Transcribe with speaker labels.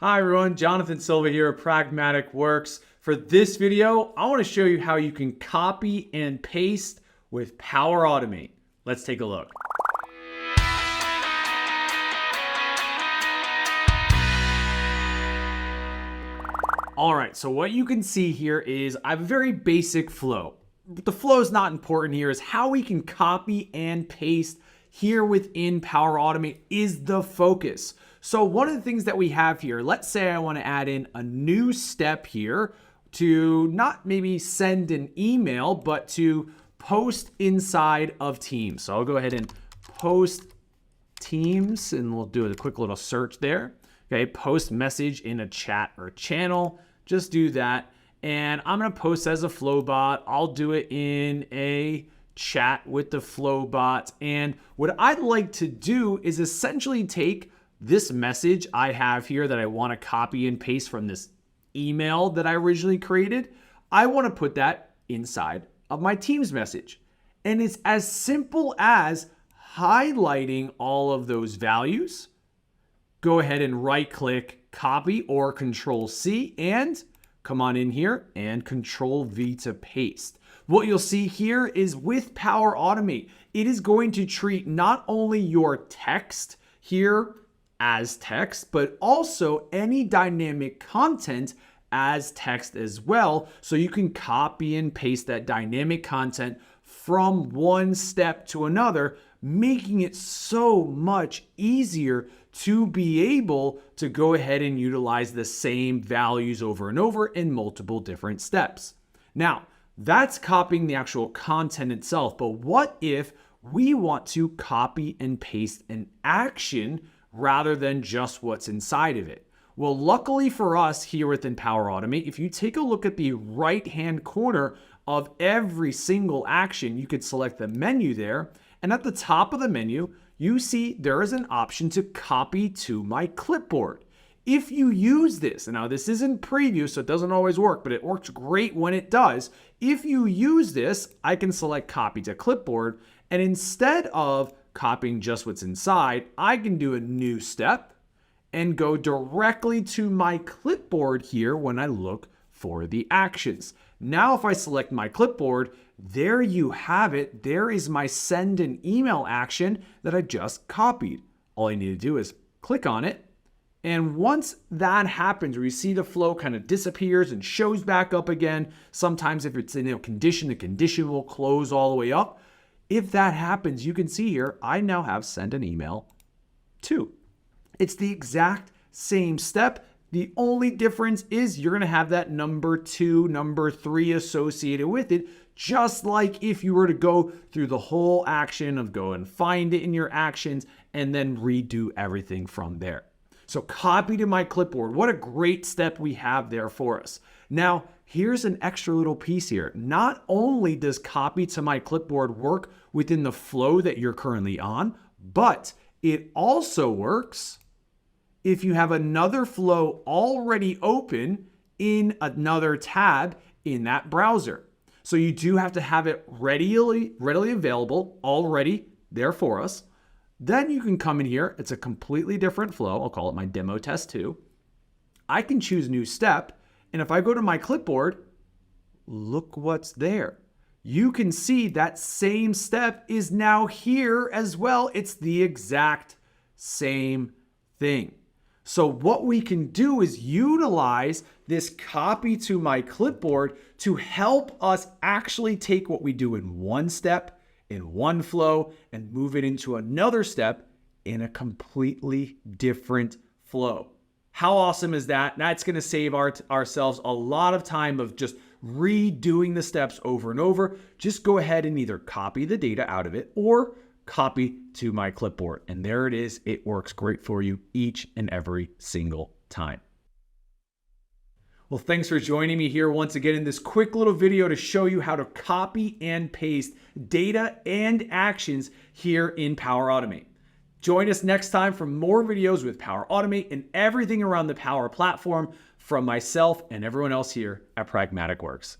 Speaker 1: Hi everyone, Jonathan Silva here at Pragmatic Works. For this video, I want to show you how you can copy and paste with Power Automate. Let's take a look. All right, so what you can see here is I have a very basic flow. The flow is not important here, is how we can copy and paste here within Power Automate is the focus. So one of the things that we have here, let's say I want to add in a new step here to not maybe send an email, but to post inside of Teams. So I'll go ahead and post Teams and we'll do a quick little search there. Okay, post message in a chat or channel. Just do that. And I'm going to post as a Flowbot. I'll do it in a chat with the Flowbot. And what I'd like to do is essentially take this message I have here that I want to copy and paste from this email that I originally created. I want to put that inside of my Teams message. And it's as simple as highlighting all of those values. Go ahead and right click, copy, or Control C, and come on in here and Control V to paste. What you'll see here is with Power Automate, it is going to treat not only your text here as text, but also any dynamic content as text as well. So you can copy and paste that dynamic content from one step to another, making it so much easier to be able to go ahead and utilize the same values over and over in multiple different steps. Now, that's copying the actual content itself, but what if we want to copy and paste an action rather than just what's inside of it? Well, luckily for us here within Power Automate, if you take a look at the right-hand corner of every single action, you could select the menu there, and at the top of the menu, you see there is an option to copy to my clipboard. If you use this, and now this isn't preview, so it doesn't always work, but it works great when it does. If you use this, I can select copy to clipboard, and instead of copying just what's inside, I can do a new step and go directly to my clipboard here when I look for the actions. Now, if I select my clipboard, there you have it. There is my send an email action that I just copied. All I need to do is click on it. And once that happens, where you see the flow kind of disappears and shows back up again, sometimes if it's in a condition, the condition will close all the way up. If that happens, you can see here, I now have send an email to. It's the exact same step. The only difference is you're going to have that number 2, number 3 associated with it, just like if you were to go through the whole action of go and find it in your actions and then redo everything from there. So copy to my clipboard. What a great step we have there for us. Now, here's an extra little piece here. Not only does copy to my clipboard work within the flow that you're currently on, but it also works if you have another flow already open in another tab in that browser. So you do have to have it readily available already there for us. Then you can come in here. It's a completely different flow. I'll call it my demo test 2. I can choose new step. And if I go to my clipboard, look what's there. You can see that same step is now here as well. It's the exact same thing. So what we can do is utilize this copy to my clipboard to help us actually take what we do in one step, in one flow, and move it into another step in a completely different flow. How awesome is that? That's going to save ourselves a lot of time of just redoing the steps over and over. Just go ahead and either copy the data out of it or copy to my clipboard. And there it is. It works great for you each and every single time. Well, thanks for joining me here once again in this quick little video to show you how to copy and paste data and actions here in Power Automate. Join us next time for more videos with Power Automate and everything around the Power Platform from myself and everyone else here at Pragmatic Works.